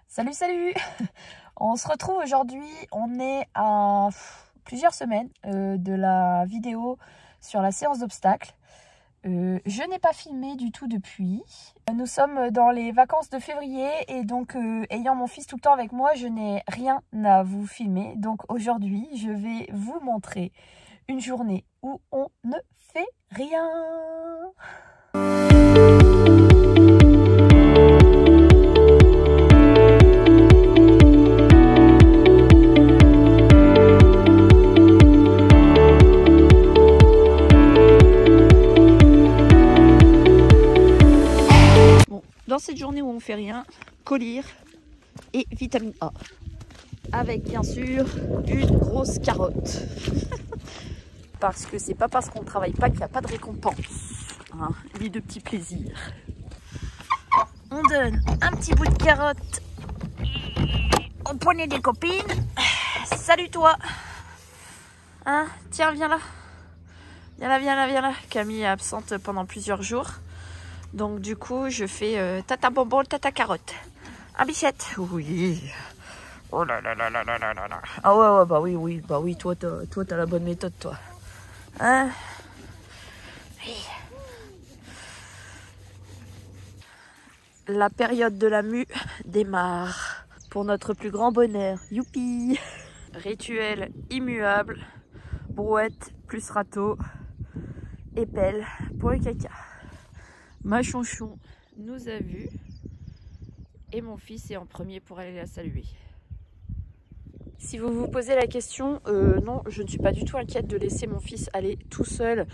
Salut, salut. On se retrouve aujourd'hui, on est à plusieurs semaines de la vidéo sur la séance d'obstacles. Je n'ai pas filmé du tout depuis. Nous sommes dans les vacances de février et donc ayant mon fils tout le temps avec moi, je n'ai rien à vous filmer. Donc aujourd'hui, je vais vous montrer une journée où on ne fait rien. Dans cette journée où on fait rien, collyre et vitamine A. Avec bien sûr une grosse carotte. Parce que c'est pas parce qu'on travaille pas qu'il n'y a pas de récompense. Hein, ni de petits plaisirs. On donne un petit bout de carotte au poignet des copines. Salut toi. Hein, tiens, viens là. Viens là, viens là, viens là. Camille est absente pendant plusieurs jours. Donc du coup, je fais tata bonbon, tata carotte. Ah, bichette. Oui. Oh là là là là là là là. Ah ouais, bah oui, toi t'as la bonne méthode, toi. Hein? Oui. La période de la mue démarre. Pour notre plus grand bonheur. Youpi! Rituel immuable. Brouette plus râteau. Et pelle pour le caca. Ma chonchon nous a vus et mon fils est en premier pour aller la saluer. Si vous vous posez la question, non, je ne suis pas du tout inquiète de laisser mon fils aller tout seul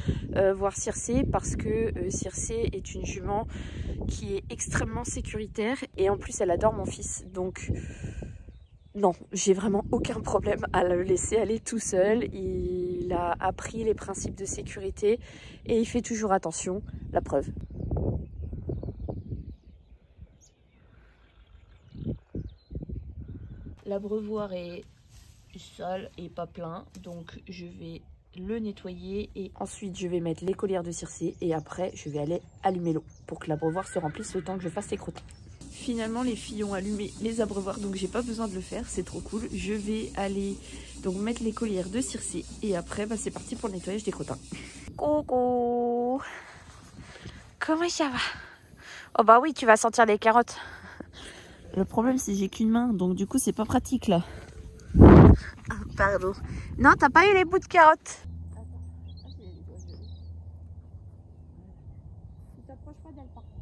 voir Circé parce que Circé est une jument qui est extrêmement sécuritaire et en plus elle adore mon fils. Donc non, j'ai vraiment aucun problème à le laisser aller tout seul. Il a appris les principes de sécurité et il fait toujours attention, la preuve. L'abreuvoir est sale et pas plein, donc je vais le nettoyer et ensuite je vais mettre les collières de Circé et après je vais aller allumer l'eau pour que l'abreuvoir se remplisse le temps que je fasse les crottins. Finalement les filles ont allumé les abreuvoirs donc j'ai pas besoin de le faire, c'est trop cool. Je vais aller donc mettre les collières de Circé et après bah, c'est parti pour le nettoyage des crottins. Coucou, comment ça va? Oh bah oui, tu vas sentir les carottes. Le problème c'est que j'ai qu'une main donc du coup c'est pas pratique là. Ah, pardon. Non, t'as pas eu les bouts de carottes. Tu t'approches pas d'elle par contre.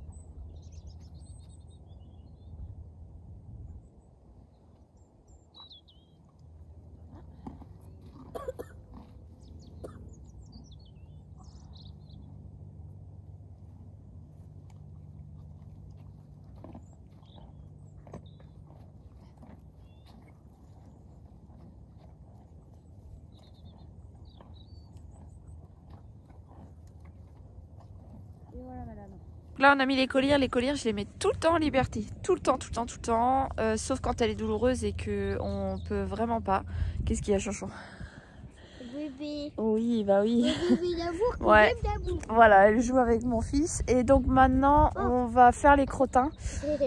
Voilà, madame. Là on a mis les collières je les mets tout le temps en liberté, tout le temps, sauf quand elle est douloureuse et que on peut vraiment pas. Qu'est-ce qu'il y a, Chanchon? Bébé. Oui, bah oui. Bébé d'amour, ouais. Voilà, elle joue avec mon fils et donc maintenant on va faire les crottins.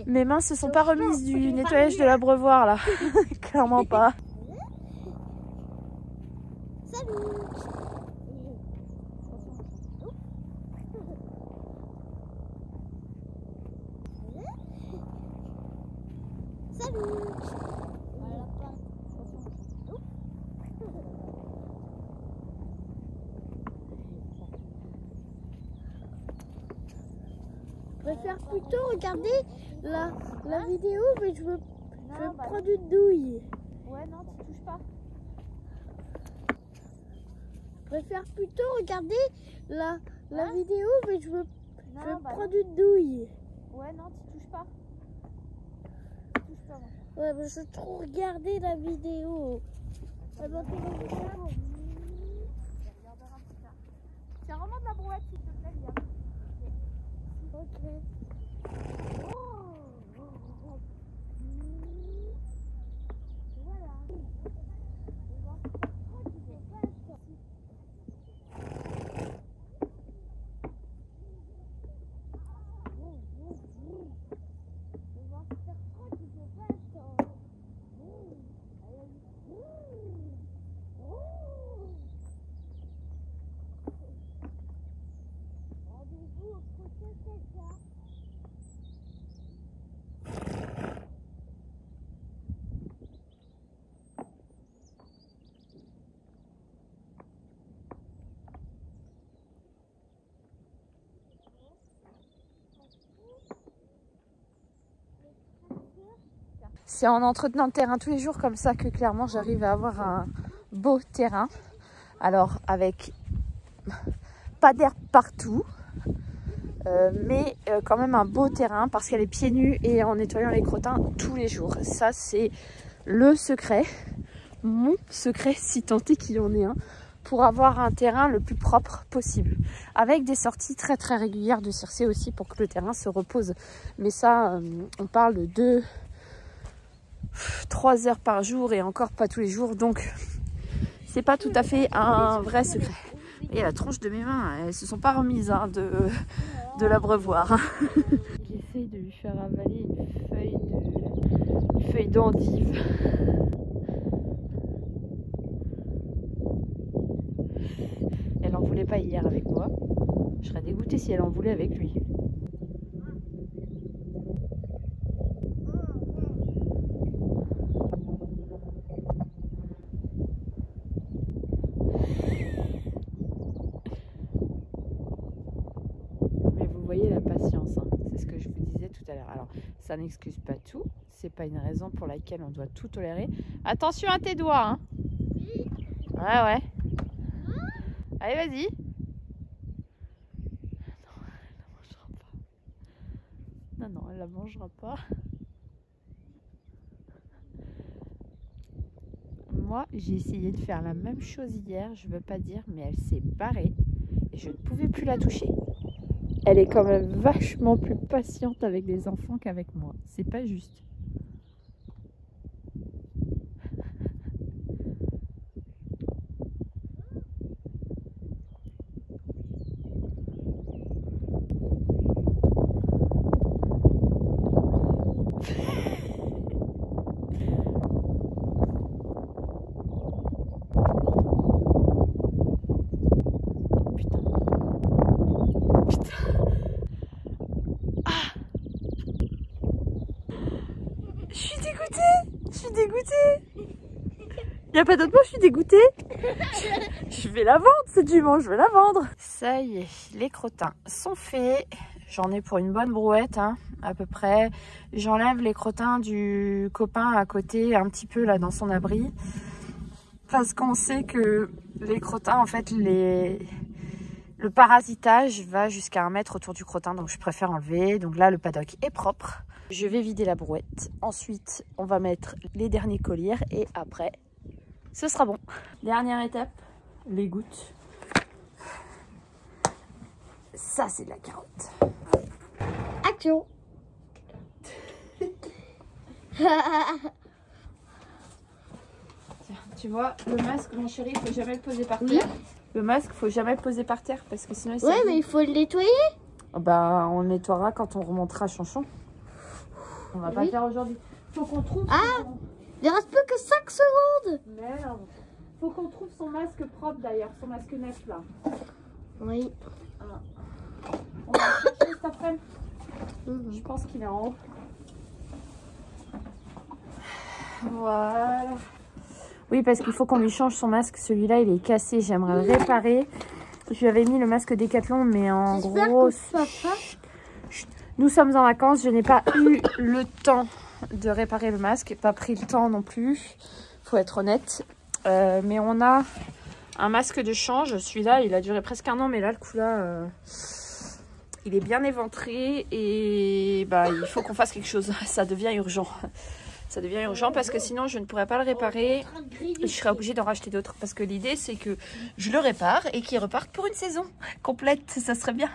Mes mains se sont pas remises du nettoyage de l'abreuvoir là, clairement pas. Salut. Salut. Je préfère plutôt regarder la vidéo, mais je veux prendre une douille. Ouais, non, tu touches pas. Je préfère plutôt regarder la vidéo, mais je veux prendre une douille. Ouais, non, tu touches pas. Ouais, mais je veux trop regarder la vidéo. Elle m'intéresse pas. Tiens, remonte la brouette s'il te plaît, viens. Ok. C'est en entretenant le terrain tous les jours comme ça que clairement j'arrive à avoir un beau terrain. Alors avec pas d'herbe partout, mais quand même un beau terrain parce qu'elle est pieds nus et en nettoyant les crottins tous les jours. Ça c'est le secret, mon secret si tant est qu'il y en ait un, pour avoir un terrain le plus propre possible. Avec des sorties très très régulières de circé aussi pour que le terrain se repose. Mais ça, on parle de 3 heures par jour et encore pas tous les jours. Donc c'est pas tout à fait un vrai secret. Et la tronche de mes mains, elles se sont pas remises hein, de l'abreuvoir. J'essaye de lui faire avaler une feuille d'endive. Elle en voulait pas hier avec moi. Je serais dégoûtée si elle en voulait avec lui. Mais vous voyez la patience, hein. C'est ce que je vous disais tout à l'heure. Alors, ça n'excuse pas tout. C'est pas une raison pour laquelle on doit tout tolérer. Attention à tes doigts, hein. Ouais, ouais. Allez, vas-y. Non, elle la mangera pas. Non, elle la mangera pas. Moi, j'ai essayé de faire la même chose hier, je veux pas dire, mais elle s'est barrée et je ne pouvais plus la toucher. Elle est quand même vachement plus patiente avec les enfants qu'avec moi. C'est pas juste. Je suis dégoûtée. Il n'y a pas d'autre mot, je suis dégoûtée. Je vais la vendre cette jument, je vais la vendre. Ça y est, les crottins sont faits. J'en ai pour une bonne brouette, hein, à peu près. J'enlève les crottins du copain à côté, un petit peu là dans son abri. Parce qu'on sait que les crottins, en fait, le parasitage va jusqu'à 1 mètre autour du crottin. Donc je préfère enlever. Donc là, le paddock est propre. Je vais vider la brouette. Ensuite, on va mettre les derniers colliers. Et après, ce sera bon. Dernière étape, les gouttes. Ça, c'est de la carotte. Action. Tu vois, le masque, mon chéri, il faut jamais le poser par terre. Le masque, faut jamais le poser par terre parce que sinon il ouais, mais il faut le nettoyer. Bah, on le nettoiera quand on remontera Chanchon. On va pas le faire aujourd'hui. Faut qu'on trouve. Ah, il reste plus que 5 secondes. Merde. Faut qu'on trouve son masque propre d'ailleurs, son masque neuf là. Oui. Ah. On va le chercher cet après-midi. Je pense qu'il est en haut. Voilà. Oui, parce qu'il faut qu'on lui change son masque. Celui-là, il est cassé. J'aimerais le réparer. Je lui avais mis le masque Décathlon, mais en gros... Nous sommes en vacances. Je n'ai pas eu le temps de réparer le masque. Pas pris le temps non plus. Faut être honnête. Mais on a un masque de change. Celui-là, il a duré presque 1 an. Mais là, le coup là... il est bien éventré. Et bah, il faut qu'on fasse quelque chose. Ça devient urgent. Ça devient urgent parce que sinon je ne pourrais pas le réparer. Je serais obligée d'en racheter d'autres. Parce que l'idée c'est que je le répare et qu'il reparte pour une saison complète. Ça serait bien.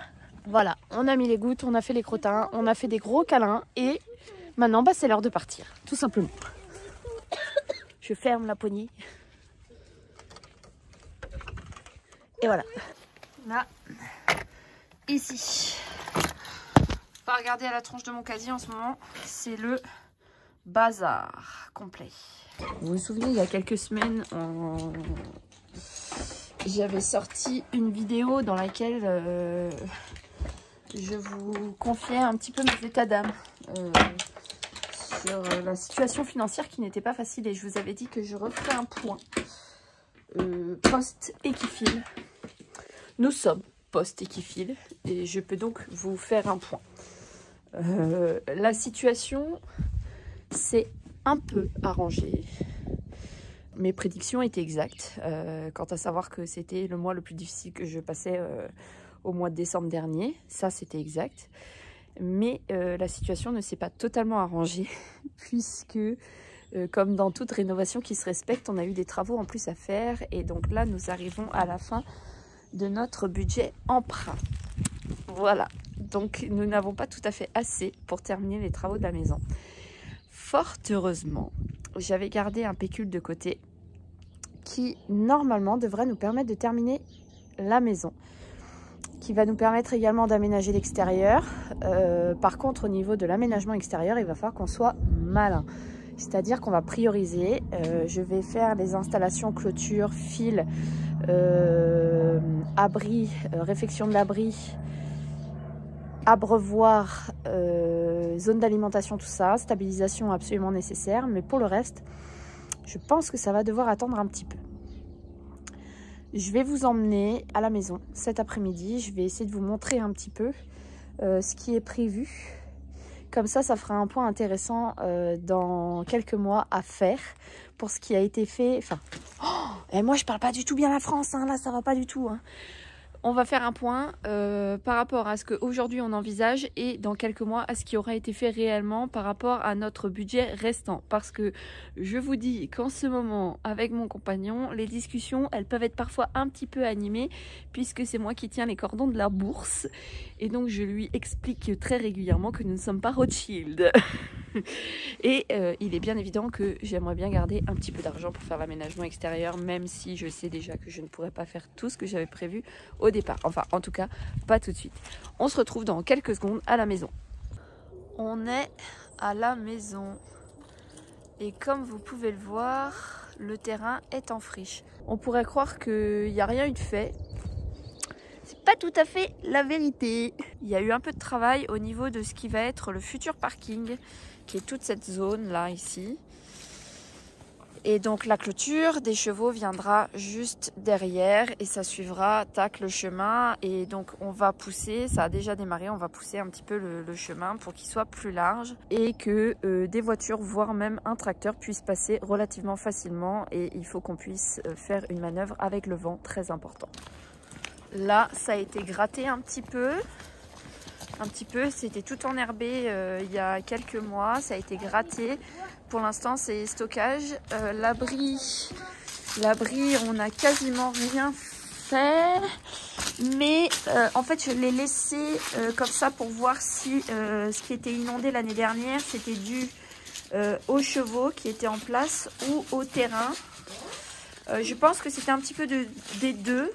Voilà, on a mis les gouttes, on a fait les crottins, on a fait des gros câlins. Et maintenant bah, c'est l'heure de partir. Tout simplement. Je ferme la poignée. Et voilà. Là, ici. Pas regarder à la tronche de mon casier en ce moment. C'est le... bazar complet. Vous vous souvenez, il y a quelques semaines, j'avais sorti une vidéo dans laquelle je vous confiais un petit peu mes états d'âme sur la situation financière qui n'était pas facile et je vous avais dit que je referais un point post-Equifil. Nous sommes post-Equifil et je peux donc vous faire un point. La situation... c'est un peu arrangé. Mes prédictions étaient exactes, quant à savoir que c'était le mois le plus difficile que je passais au mois de décembre dernier. Ça, c'était exact. Mais la situation ne s'est pas totalement arrangée, puisque, comme dans toute rénovation qui se respecte, on a eu des travaux en plus à faire. Et donc là, nous arrivons à la fin de notre budget emprunt. Voilà, donc nous n'avons pas tout à fait assez pour terminer les travaux de la maison. Fort heureusement, j'avais gardé un pécule de côté qui normalement devrait nous permettre de terminer la maison, qui va nous permettre également d'aménager l'extérieur. Par contre, au niveau de l'aménagement extérieur, il va falloir qu'on soit malin. C'est-à-dire qu'on va prioriser. Je vais faire les installations clôture, fil, abri, réfection de l'abri, abreuvoir, zone d'alimentation, tout ça, stabilisation absolument nécessaire. Mais pour le reste, je pense que ça va devoir attendre un petit peu. Je vais vous emmener à la maison cet après-midi. Je vais essayer de vous montrer un petit peu ce qui est prévu. Comme ça fera un point intéressant dans quelques mois à faire pour ce qui a été fait. Enfin, et moi je parle pas du tout bien la France, hein, là ça va pas du tout. Hein. On va faire un point par rapport à ce qu'aujourd'hui on envisage et dans quelques mois à ce qui aura été fait réellement par rapport à notre budget restant. Parce que je vous dis qu'en ce moment, avec mon compagnon, les discussions, elles peuvent être parfois un petit peu animées puisque c'est moi qui tiens les cordons de la bourse. Et donc je lui explique très régulièrement que nous ne sommes pas Rothschild. Et il est bien évident que j'aimerais bien garder un petit peu d'argent pour faire l'aménagement extérieur, même si je sais déjà que je ne pourrais pas faire tout ce que j'avais prévu au départ. Enfin, en tout cas, pas tout de suite. On se retrouve dans quelques secondes à la maison. On est à la maison. Et comme vous pouvez le voir, le terrain est en friche. On pourrait croire qu'il n'y a rien eu de fait. C'est pas tout à fait la vérité. Il y a eu un peu de travail au niveau de ce qui va être le futur parking, qui est toute cette zone là ici. Et donc la clôture des chevaux viendra juste derrière et ça suivra tac le chemin. Et donc on va pousser, ça a déjà démarré, on va pousser un petit peu le chemin pour qu'il soit plus large et que des voitures, voire même un tracteur puisse passer relativement facilement. Et il faut qu'on puisse faire une manœuvre avec le vent, très important. Là, ça a été gratté un petit peu. C'était tout enherbé il y a quelques mois. Ça a été gratté. Pour l'instant, c'est stockage. L'abri, on n'a quasiment rien fait. Mais en fait, je l'ai laissé comme ça pour voir si ce qui était inondé l'année dernière, c'était dû aux chevaux qui étaient en place ou au terrain. Je pense que c'était un petit peu des deux.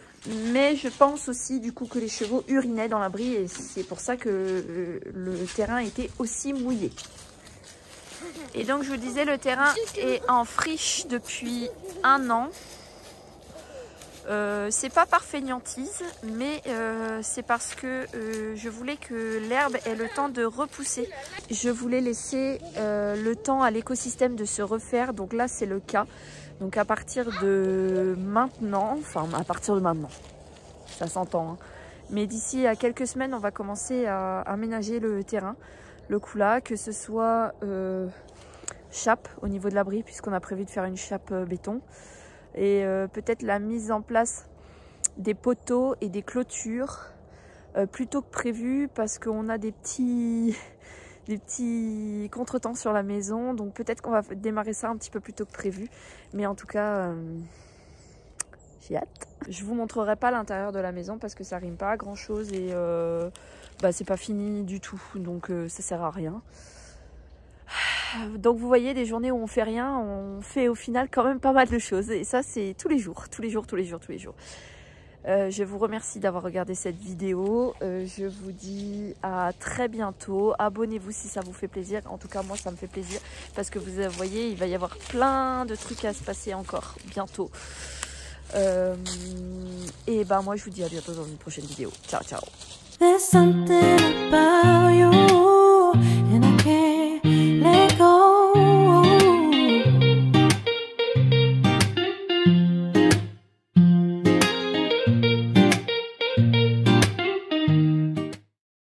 Mais je pense aussi du coup que les chevaux urinaient dans l'abri et c'est pour ça que le terrain était aussi mouillé. Et donc je vous disais, le terrain est en friche depuis 1 an. C'est pas par fainéantise, mais c'est parce que je voulais que l'herbe ait le temps de repousser. Je voulais laisser le temps à l'écosystème de se refaire, donc là c'est le cas. Donc à partir de maintenant, ça s'entend, hein. Mais d'ici à quelques semaines, on va commencer à aménager le terrain, le coula, que ce soit chape au niveau de l'abri, puisqu'on a prévu de faire une chape béton, et peut-être la mise en place des poteaux et des clôtures plus tôt que prévu, parce qu'on a des petits contretemps sur la maison, donc peut-être qu'on va démarrer ça un petit peu plus tôt que prévu, mais en tout cas j'ai hâte. Je vous montrerai pas l'intérieur de la maison parce que ça rime pas à grand chose et c'est pas fini du tout, donc ça sert à rien. Donc vous voyez, des journées où on fait rien, on fait au final quand même pas mal de choses, et ça c'est tous les jours. Je vous remercie d'avoir regardé cette vidéo. Je vous dis à très bientôt. Abonnez-vous si ça vous fait plaisir. En tout cas, moi, ça me fait plaisir parce que vous voyez, il va y avoir plein de trucs à se passer encore bientôt. Et moi, je vous dis à bientôt dans une prochaine vidéo. Ciao, ciao.